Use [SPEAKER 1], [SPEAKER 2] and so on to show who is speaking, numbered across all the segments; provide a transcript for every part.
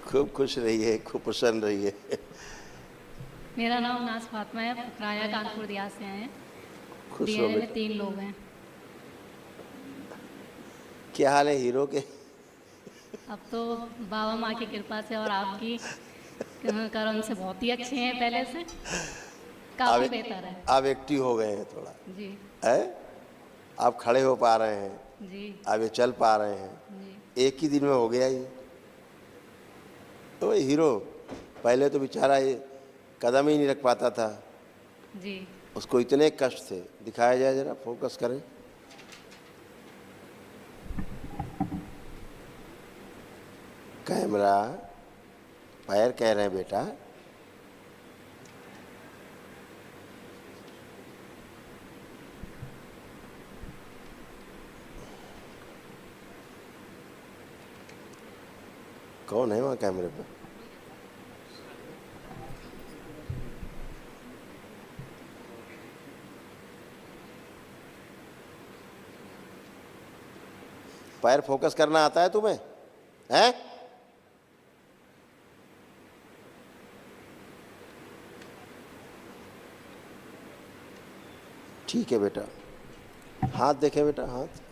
[SPEAKER 1] खूब खुश रहिए, खूब प्रसन्न रहिए।
[SPEAKER 2] मेरा नाम नाज फातिमा है, फकराया कानपुर दियार से आए हैं।
[SPEAKER 1] खुश रहो
[SPEAKER 2] डीएनए में
[SPEAKER 1] बेटा।
[SPEAKER 2] 3 लोग हैं।
[SPEAKER 1] क्या हाल है हीरो के?
[SPEAKER 2] अब तो बाबा माँ की कृपा से और आपकी करम से बहुत ही अच्छे हैं, पहले से
[SPEAKER 1] अब
[SPEAKER 2] काफ़ी बेहतर है।
[SPEAKER 1] अब एक्टिव हो गए हैं थोड़ा
[SPEAKER 2] जी
[SPEAKER 1] है। आप खड़े हो पा रहे हैं,
[SPEAKER 2] जी
[SPEAKER 1] अब ये चल पा रहे हैं।
[SPEAKER 2] जी
[SPEAKER 1] एक ही दिन में हो गया ये। तो ये हीरो पहले तो बेचारा ये कदम ही नहीं रख पाता था,
[SPEAKER 2] जी।
[SPEAKER 1] उसको इतने कष्ट थे। दिखाया जाए जरा, फोकस करें। कैमरा, पैर कह रहे हैं बेटा। कौन है वहाँ कैमरे पे? पैर फोकस करना आता है तुम्हें? हैं? ठीक है बेटा। हाथ देखे बेटा, हाथ।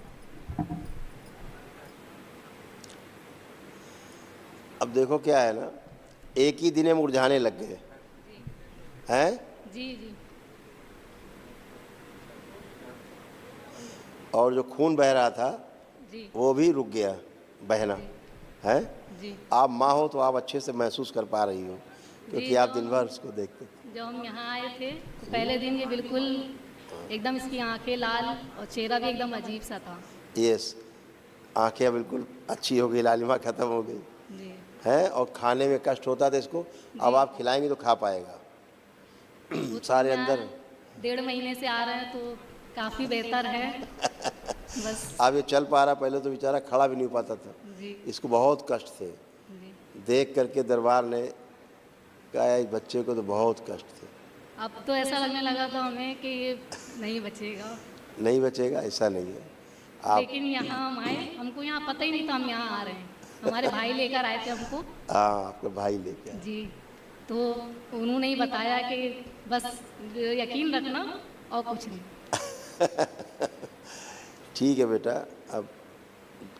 [SPEAKER 1] अब देखो क्या है ना, एक ही दिन में मुरझाने लग गए हैं।
[SPEAKER 2] जी जी
[SPEAKER 1] और जो खून बह रहा था
[SPEAKER 2] जी
[SPEAKER 1] वो भी रुक गया बहना
[SPEAKER 2] जी
[SPEAKER 1] है।
[SPEAKER 2] जी
[SPEAKER 1] आप माँ हो तो आप अच्छे से महसूस कर पा रही हो, क्योंकि आप दिन भर उसको देखते।
[SPEAKER 2] जब हम यहाँ आए थे तो पहले दिन ये बिल्कुल एकदम, इसकी आंखें लाल और चेहरा भी एकदम अजीब सा था।
[SPEAKER 1] यस, आंखें बिल्कुल अच्छी हो गई, लालिमा खत्म हो गई
[SPEAKER 2] जी
[SPEAKER 1] है। और खाने में कष्ट होता था इसको, अब
[SPEAKER 2] जी।
[SPEAKER 1] आप खिलाएंगे तो खा पाएगा।
[SPEAKER 2] वो तो
[SPEAKER 1] सारे
[SPEAKER 2] यहाँ
[SPEAKER 1] अंदर
[SPEAKER 2] 1.5 महीने से आ रहे हैं तो काफ़ी बेहतर है। बस।
[SPEAKER 1] अब ये चल पा रहा, पहले तो बेचारा खड़ा भी नहीं हो पाता था,
[SPEAKER 2] जी
[SPEAKER 1] इसको बहुत कष्ट थे।
[SPEAKER 2] जी।
[SPEAKER 1] देख करके दरबार ने कहा इस बच्चे को तो बहुत कष्ट थे।
[SPEAKER 2] अब तो ऐसा लगने लगा था हमें कि ये नहीं बचेगा।
[SPEAKER 1] नहीं बचेगा ऐसा नहीं है। आप
[SPEAKER 2] लेकिन यहाँ हम आए, हमको यहाँ पता ही नहीं था हम यहाँ आ रहे हैं। हमारे भाई लेकर आए थे हमको।
[SPEAKER 1] हाँ, आपका भाई लेके आए।
[SPEAKER 2] जी। तो उन्होंने ही बताया कि बस यकीन रखना और कुछ नहीं।
[SPEAKER 1] ठीक है बेटा, अब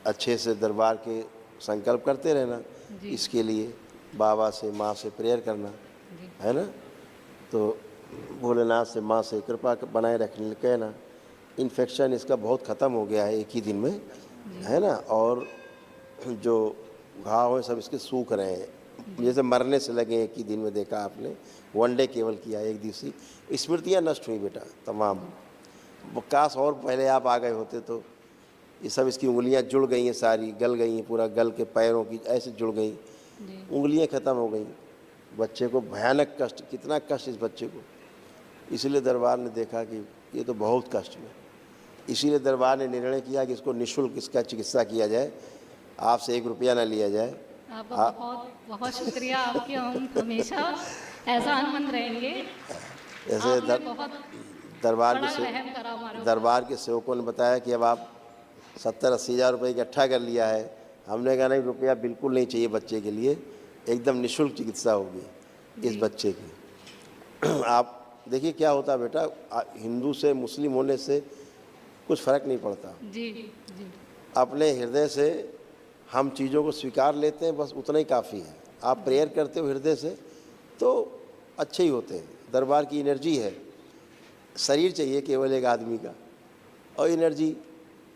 [SPEAKER 1] अच्छे से दरबार के संकल्प करते रहना।
[SPEAKER 2] जी
[SPEAKER 1] इसके लिए बाबा से, माँ से प्रेयर करना
[SPEAKER 2] जी
[SPEAKER 1] है ना। तो भोलेनाथ से, माँ से कृपा बनाए रखने कहना। इन्फेक्शन इसका बहुत ख़त्म हो गया है एक ही दिन में, है ना। और जो घाव है सब इसके सूख रहे हैं, जैसे मरने से लगे। एक ही दिन में देखा आपने, 1 डे केवल किया, एक दिवसीय। स्मृतियाँ नष्ट हुई बेटा तमाम। वो काश और पहले आप आ गए होते तो ये सब, इसकी उंगलियां जुड़ गई हैं, सारी गल गई हैं, पूरा गल के पैरों की ऐसे जुड़ गई,
[SPEAKER 2] जी
[SPEAKER 1] उंगलियां ख़त्म हो गई। बच्चे को भयानक कष्ट, कितना कष्ट इस बच्चे को। इसीलिए दरबार ने देखा कि ये तो बहुत कष्ट में, इसीलिए दरबार ने निर्णय किया कि इसको निःशुल्क इसका चिकित्सा किया जाए, आपसे 1 रुपया ना लिया जाए।
[SPEAKER 2] आपका बहुत बहुत शुक्रिया। आपके हम हमेशा एहसानमंद रहेंगे।
[SPEAKER 1] जैसे
[SPEAKER 2] आपने बहुत
[SPEAKER 1] दरबार
[SPEAKER 2] बड़ा रहम करा हमारे ऊपर।
[SPEAKER 1] दरबार के सेवकों ने बताया कि अब आप 70-80 हज़ार रुपये इकट्ठा कर लिया है। हमने कहा नहीं, रुपया बिल्कुल नहीं चाहिए बच्चे के लिए, एकदम निःशुल्क चिकित्सा होगी इस
[SPEAKER 2] जी
[SPEAKER 1] बच्चे की। आप देखिए क्या होता है बेटा, हिंदू से मुस्लिम होने से कुछ फ़र्क नहीं पड़ता।
[SPEAKER 2] जी जी
[SPEAKER 1] अपने हृदय से हम चीज़ों को स्वीकार लेते हैं, बस उतना ही काफ़ी है। आप प्रेयर करते हो हृदय से तो अच्छे ही होते हैं। दरबार की एनर्जी है, शरीर चाहिए केवल एक आदमी का, और एनर्जी,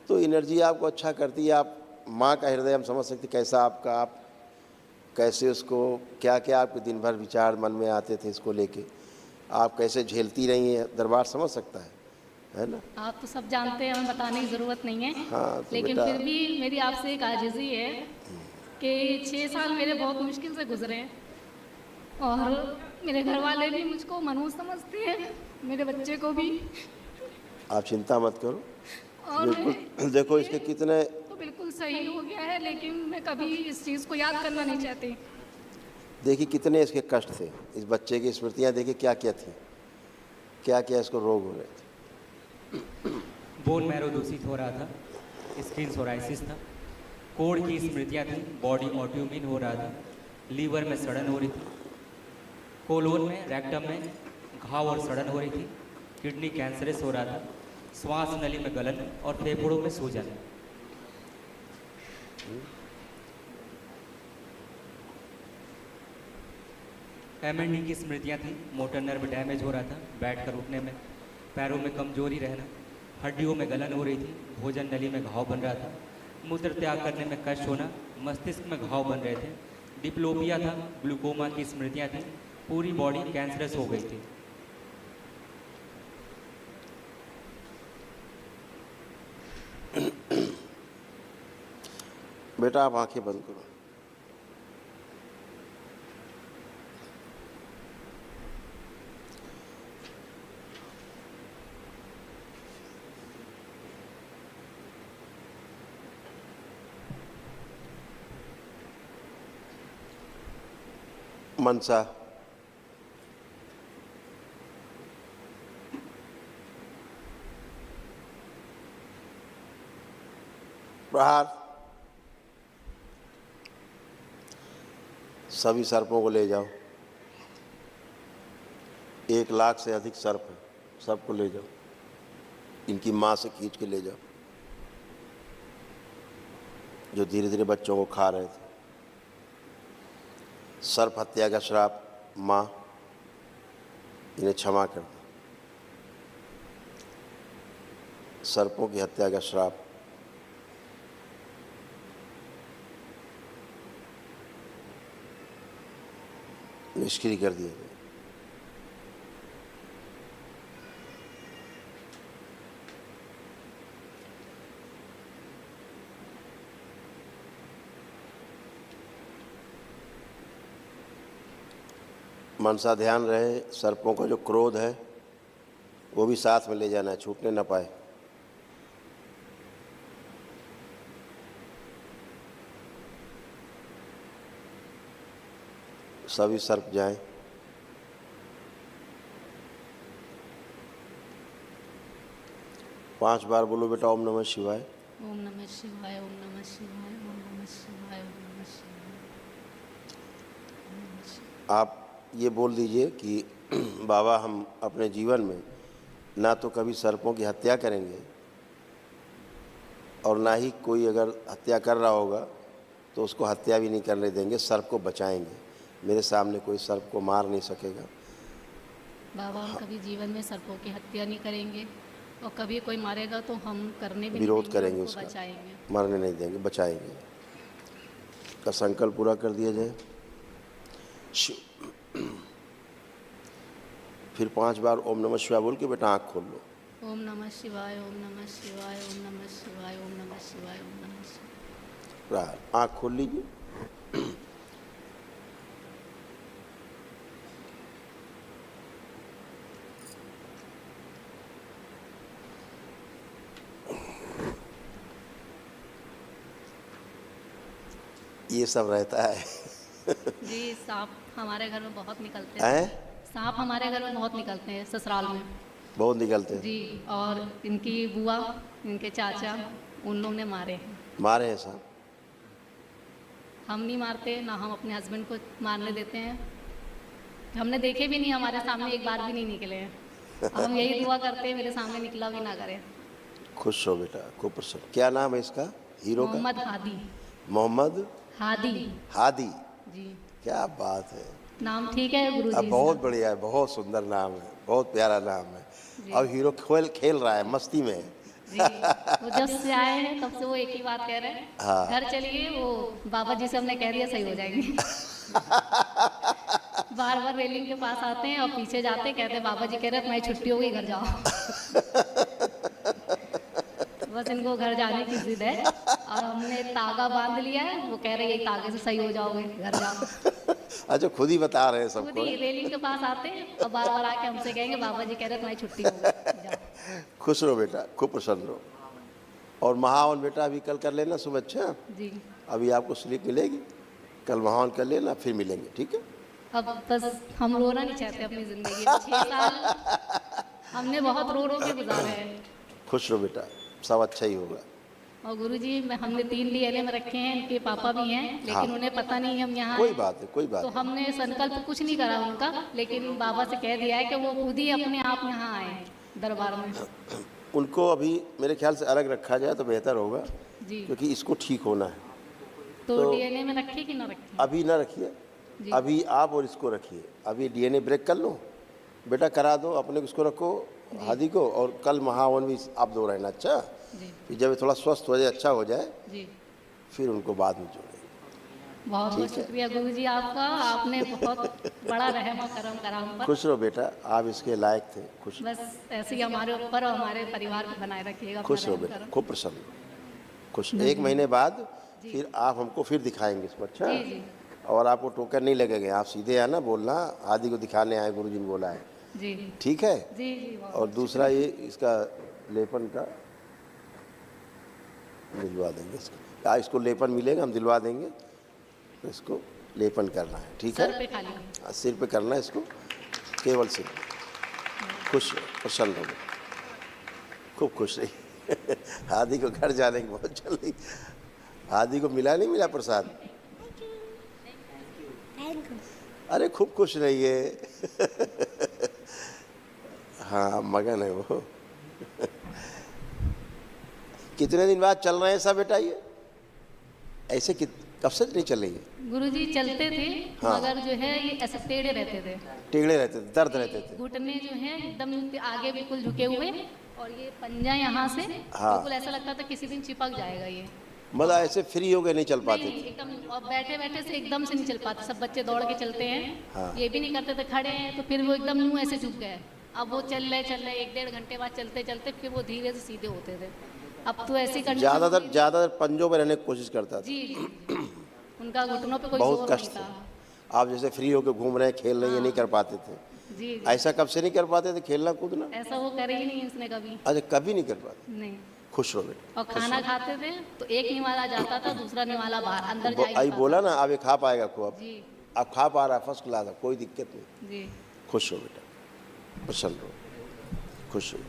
[SPEAKER 1] तो एनर्जी आपको अच्छा करती है। आप माँ का हृदय हम समझ सकते कैसा आपका, आप कैसे उसको, क्या क्या आपके दिन भर विचार मन में आते थे इसको लेके, आप कैसे झेलती रही हैं, दरबार समझ सकता है ना।
[SPEAKER 2] आप तो सब जानते हैं, हमें बताने की ज़रूरत नहीं है।
[SPEAKER 1] हाँ तो
[SPEAKER 2] लेकिन
[SPEAKER 1] बेटा,
[SPEAKER 2] फिर भी मेरी आपसे एक आजिज़ी है कि 6 साल मेरे बहुत मुश्किल से गुजरे हैं और मेरे घर वाले भी मुझको मनहूस समझते हैं, मेरे बच्चे को भी।
[SPEAKER 1] आप चिंता मत करो।
[SPEAKER 2] और
[SPEAKER 1] बिल्कुल देखो इसके कितने,
[SPEAKER 2] तो बिल्कुल सही हो गया है, लेकिन मैं कभी इस चीज़ को याद करना नहीं चाहती।
[SPEAKER 1] देखिए कितने इसके कष्ट थे। इस बच्चे की स्मृतियाँ देखिए क्या क्या थी, क्या क्या इसको रोग हो रहे थे।
[SPEAKER 3] बोन मैरो दूषित हो रहा था, स्किन सोराइसिस था, कोढ़ की स्मृतियाँ थी, बॉडी ऑटोइम्यून हो रहा था, लीवर में सड़न हो रही थी, कोलोन में, रेक्टम में घाव और सड़न हो रही थी, किडनी कैंसरस हो रहा था, श्वास नली में गलन और फेफड़ों में सूजन। एमएनडी की स्मृतियाँ थी, मोटर नर्व डैमेज हो रहा था, बैठकर उठने में, पैरों में कमजोरी रहना, हड्डियों में गलन हो रही थी, भोजन नली में घाव बन रहा था, मूत्र त्याग करने में कष्ट होना, मस्तिष्क में घाव बन रहे थे, डिप्लोपिया था, ग्लूकोमा की स्मृतियाँ थी, पूरी बॉडी कैंसरस हो गई थी।
[SPEAKER 1] बेटा आप आंखें बंद करो। मनसा, प्रहार, सभी सर्पों को ले जाओ। 1 लाख से अधिक सर्प हैं, सबको ले जाओ, इनकी माँ से खींच के ले जाओ, जो धीरे धीरे बच्चों को खा रहे थे। सर्प हत्या का श्राप, माँ इन्हें क्षमा कर दो। सर्पों की हत्या का श्राप, निष्क्रिय कर दिया गया। मनसा ध्यान रहे, सर्पों का जो क्रोध है वो भी साथ में ले जाना है, छूटने ना पाए। सभी सर्प जाएं। पांच बार बोलो बेटा ओम नमः शिवाय।
[SPEAKER 2] ओम नमः शिवाय, ओम नमः शिवाय, ओम नमः शिवाय, ओम नमः शिवाय।
[SPEAKER 1] आप ये बोल दीजिए कि बाबा हम अपने जीवन में ना तो कभी सर्पों की हत्या करेंगे और ना ही कोई अगर हत्या कर रहा होगा तो उसको हत्या भी नहीं करने देंगे, सर्प को बचाएंगे। मेरे सामने कोई सर्प को मार नहीं सकेगा।
[SPEAKER 2] बाबा हम कभी जीवन में सर्पों की हत्या नहीं करेंगे और कभी कोई मारेगा तो हम करने भी
[SPEAKER 1] विरोध
[SPEAKER 2] नहीं
[SPEAKER 1] करेंगे,
[SPEAKER 2] उसको
[SPEAKER 1] उसका
[SPEAKER 2] बचाएंगे।
[SPEAKER 1] मरने नहीं देंगे, बचाएंगे। का संकल्प पूरा कर दिया जाए। फिर 5 बार ओम नमः शिवाय बोल के बेटा आँख खोल लो।
[SPEAKER 2] ओम नमः शिवाय, ओम नमः शिवाय, ओम नमः शिवाय, ओम नमः शिवाय, ओम नमः शिवाय।
[SPEAKER 1] आँख खोल लीजिए। ये सब रहता है।
[SPEAKER 2] जी सांप हमारे घर में बहुत निकलते हैं।
[SPEAKER 1] हैं?
[SPEAKER 2] सांप हमारे घर में बहुत निकलते हैं, ससुराल में।
[SPEAKER 1] बहुत निकलते हैं।
[SPEAKER 2] जी, और इनकी बुआ, इनके चाचा, उन लोग ने मारे हैं।
[SPEAKER 1] मारे हैं साहब?
[SPEAKER 2] हम नहीं मारते, ना हम अपने हस्बैंड को मारने देते हैं। हमने देखे भी नहीं, हमारे सामने एक बार भी नहीं निकले हैं। हम यही दुआ करते हैं मेरे सामने निकला भी ना करे।
[SPEAKER 1] खुश हो बेटा, खूब प्रसन्न। क्या नाम है इसका हीरो का?
[SPEAKER 2] मोहम्मद हादी।
[SPEAKER 1] मोहम्मद
[SPEAKER 2] हादी
[SPEAKER 1] हादी।
[SPEAKER 2] जी,
[SPEAKER 1] क्या बात है,
[SPEAKER 2] नाम ठीक है गुरुजी?
[SPEAKER 1] बहुत बढ़िया है, बहुत सुंदर नाम है, बहुत प्यारा नाम है। अब हीरो खेल रहा है, मस्ती में है।
[SPEAKER 2] जी, वो जब से आए हैं तब से वो एक ही बात कह रहे हैं,
[SPEAKER 1] हाँ।
[SPEAKER 2] घर चलिए, वो बाबा जी से हमने कह दिया सही हो जाएंगे। बार बार रेलिंग के पास आते हैं और पीछे जाते हैं, कहते हैं बाबा जी कह रहे हैं तुम्हारी छुट्टी हो गई, घर जाओ। बस इनको घर जाने की जिद है और हमने तागा बांध लिया है, वो कह रहे हैं यही तागे से सही हो जाओगे, घर जाओ।
[SPEAKER 1] अच्छा, खुद ही बता रहे हैं
[SPEAKER 2] खुद
[SPEAKER 1] सबको।
[SPEAKER 2] ही रेलिंग के पास आते हैं और बार बार आके हमसे कहेंगे बाबा जी कह रहे हैं तुम्हारी छुट्टी हो गई, जाओ।
[SPEAKER 1] खुश रहो बेटा, खूब प्रसन्न रहो। और महावन बेटा अभी कल कर लेना सुबह। अच्छा,
[SPEAKER 2] जी,
[SPEAKER 1] अभी आपको स्लीप मिलेगी, कल महावन कर लेना, फिर मिलेंगे, ठीक है?
[SPEAKER 2] अब बस हम रोना नहीं चाहते अपनी ज़िंदगी में। 6 साल हमने बहुत रो रो के गुजारे हैं।
[SPEAKER 1] खुश रहो बेटा, सब अच्छा ही होगा।
[SPEAKER 2] और गुरुजी हमने 3 डीएनए में रखे हैं, इनके पापा भी हैं, लेकिन
[SPEAKER 1] हाँ।
[SPEAKER 2] उन्हें पता नहीं हम यहाँ
[SPEAKER 1] कोई
[SPEAKER 2] हैं।
[SPEAKER 1] बात है, कोई बात
[SPEAKER 2] तो
[SPEAKER 1] नहीं।
[SPEAKER 2] हमने संकल्प कुछ नहीं करा उनका, लेकिन बाबा से कह दिया है कि वो खुद ही अपने आप यहाँ आए दरबार में।
[SPEAKER 1] उनको अभी मेरे ख्याल से अलग रखा जाए तो बेहतर होगा,
[SPEAKER 2] जी।
[SPEAKER 1] क्योंकि इसको ठीक होना है।
[SPEAKER 2] तो डीएनए में रखे कि ना रखे?
[SPEAKER 1] अभी ना रखिए,
[SPEAKER 2] जी।
[SPEAKER 1] अभी आप और इसको रखिए। अभी डीएनए ब्रेक कर लो, बेटा करा दो, अपने को इसको रखो हादी को, और कल महावन भी आप दो रहना। अच्छा,
[SPEAKER 2] जी
[SPEAKER 1] फिर जब थोड़ा स्वस्थ हो जाए, अच्छा हो जाए,
[SPEAKER 2] जी।
[SPEAKER 1] फिर उनको बाद में जोड़ेंगे।
[SPEAKER 2] बहुत बहुत शुक्रिया गुरुजी आपका, आपने बहुत बड़ा रहम और करम करा हम पर।
[SPEAKER 1] खुश रहो बेटा, आप इसके लायक थे। खुश
[SPEAKER 2] बस ऐसे ही हमारे ऊपर और हमारे परिवार को बनाए रखिएगा अपना
[SPEAKER 1] खुश रहो
[SPEAKER 2] रहम
[SPEAKER 1] बेटा,
[SPEAKER 2] करम।
[SPEAKER 1] खूब प्रसन्न रहो। खुश 1 महीने बाद फिर आप हमको फिर दिखाएंगे इसको। अच्छा,
[SPEAKER 2] जी जी
[SPEAKER 1] और आपको टोकन नहीं लगेगा, आप सीधे आना, बोलना आदि को दिखाने आए, गुरुजी ने बोला है।
[SPEAKER 2] जी
[SPEAKER 1] ठीक है।
[SPEAKER 2] जी जी। बहुत
[SPEAKER 1] और दूसरा ये इसका लेपन का दिलवा देंगे इसको। इसको लेपन मिलेगा, हम दिलवा देंगे, तो इसको लेपन करना है। ठीक
[SPEAKER 2] सर
[SPEAKER 1] है,
[SPEAKER 2] पे खाली।
[SPEAKER 1] सिर पे करना है इसको, केवल सिर पे। खुश रहो, प्रसन्न रहो, खूब खुश रही। आदि को घर जाने की बहुत जल्दी। आदि को मिला नहीं मिला प्रसाद? अरे खूब खुश रहिए। हाँ, मगन है वो। कितने दिन बाद चल रहे हैं सब बेटा ये? ऐसे कब से नहीं चल रही है?
[SPEAKER 2] गुरुजी चलते थे,
[SPEAKER 1] हाँ।
[SPEAKER 2] मगर जो है ये ऐसे टेढ़े रहते थे,
[SPEAKER 1] टेढ़े रहते थे, दर्द रहते थे।
[SPEAKER 2] घुटने जो है एकदम आगे बिल्कुल झुके हुए, और ये पंजा यहाँ से
[SPEAKER 1] हाँ।
[SPEAKER 2] बिल्कुल ऐसा लगता था किसी दिन चिपक जाएगा ये।
[SPEAKER 1] मतलब ऐसे फ्री हो गए, नहीं चल पाते
[SPEAKER 2] नहीं,
[SPEAKER 1] थे।
[SPEAKER 2] एकदम, और बैठे बैठे से एकदम से नहीं चल पाते। सब बच्चे दौड़ के चलते हैं,
[SPEAKER 1] हाँ।
[SPEAKER 2] ये भी नहीं करते थे, खड़े हैं तो फिर वो एकदम यूं ऐसे झुक गए। अब वो चल रहे 1-1.5 घंटे बाद चलते चलते फिर वो धीरे से सीधे होते थे। अब तो ऐसी कंडीशन
[SPEAKER 1] ज़्यादातर पंजों में रहने की कोशिश करता था।
[SPEAKER 2] जी जी। उनका घुटनों पे कोई
[SPEAKER 1] बहुत
[SPEAKER 2] जोर
[SPEAKER 1] कष्ट
[SPEAKER 2] नहीं
[SPEAKER 1] था।
[SPEAKER 2] था।
[SPEAKER 1] आप जैसे फ्री होकर घूम रहे हैं, खेल रहे हैं, ये नहीं कर पाते थे।
[SPEAKER 2] जी जी।
[SPEAKER 1] ऐसा कब से नहीं कर पाते थे, खेलना कूदना?
[SPEAKER 2] ऐसा वो करे ही नहीं उसने कभी।
[SPEAKER 1] अच्छा, कभी नहीं कर पाते।
[SPEAKER 2] नहीं।
[SPEAKER 1] खुश रहो बेटा।
[SPEAKER 2] और खाना खाते थे तो एक निवाला जाता था, दूसरा निवाला बाहर अंदर जा ही
[SPEAKER 1] अभी
[SPEAKER 2] नहीं
[SPEAKER 1] बोला ना, अब ये खा पाएगा खूब।
[SPEAKER 2] पाता। जी
[SPEAKER 1] अब खा पा रहा है, फर्स्ट क्लास है, कोई दिक्कत नहीं।
[SPEAKER 2] जी।
[SPEAKER 1] खुश हो बेटा, प्रसन्न रहो, खुश हो।